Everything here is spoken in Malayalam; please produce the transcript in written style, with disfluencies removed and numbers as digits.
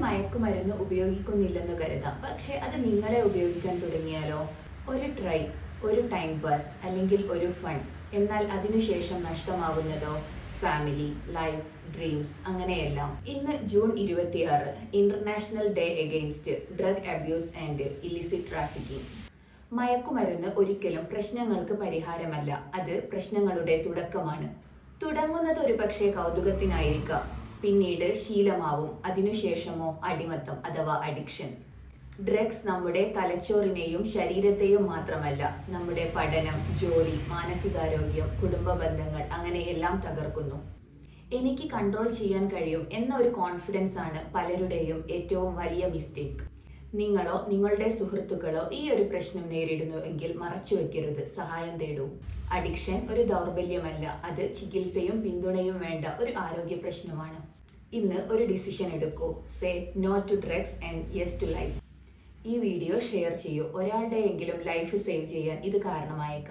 മയക്കുമരുന്ന് ഉപയോഗിക്കുന്നില്ലെന്ന് കരുതാം, പക്ഷെ അത് നിങ്ങളെ ഉപയോഗിക്കാൻ തുടങ്ങിയാലോ? ഒരു ടൈം പാസ് അല്ലെങ്കിൽ ഒരു ഫൺ, എന്നാൽ അതിനുശേഷം നഷ്ടമാവുന്നതോ ഫാമിലി, ലൈഫ്, ഡ്രീംസ്, അങ്ങനെയെല്ലാം. ഇന്ന് June 26, international day against drug abuse and illicit trafficking. മയക്കുമരുന്ന് ഒരിക്കലും പ്രശ്നങ്ങൾക്ക് പരിഹാരമല്ല, അത് പ്രശ്നങ്ങളുടെ തുടക്കമാണ്. തുടങ്ങുന്നത് ഒരുപക്ഷെ കൗതുകത്തിനായിരിക്കാം, പിന്നീട് ശീലമാവും, അതിനുശേഷമോ അടിമത്തം അഥവാ അഡിക്ഷൻ. ഡ്രഗ്സ് നമ്മുടെ തലച്ചോറിനെയും ശരീരത്തെയും മാത്രമല്ല, നമ്മുടെ പഠനം, ജോലി, മാനസികാരോഗ്യം, കുടുംബ ബന്ധങ്ങൾ, അങ്ങനെയെല്ലാം തകർക്കുന്നു. എനിക്ക് കൺട്രോൾ ചെയ്യാൻ കഴിയും എന്ന ഒരു കോൺഫിഡൻസ് ആണ് പലരുടെയും ഏറ്റവും വലിയ മിസ്റ്റേക്ക്. നിങ്ങളോ നിങ്ങളുടെ സുഹൃത്തുക്കളോ ഈ ഒരു പ്രശ്നം നേരിടുന്നുവെങ്കിൽ മറച്ചുവെക്കരുത്, സഹായം തേടൂ. അഡിക്ഷൻ ഒരു ദൗർബല്യമല്ല, അത് ചികിത്സയും പിന്തുണയും വേണ്ട ഒരു ആരോഗ്യ പ്രശ്നമാണ്. ഇന്ന് ഒരു ഡിസിഷൻ എടുക്കൂ. Say no to drugs and yes to life. ഈ വീഡിയോ ഷെയർ ചെയ്യൂ. ഒരാളുടെയെങ്കിലും ലൈഫ് സേവ് ചെയ്യാൻ ഇത് കാരണമായേക്കാം.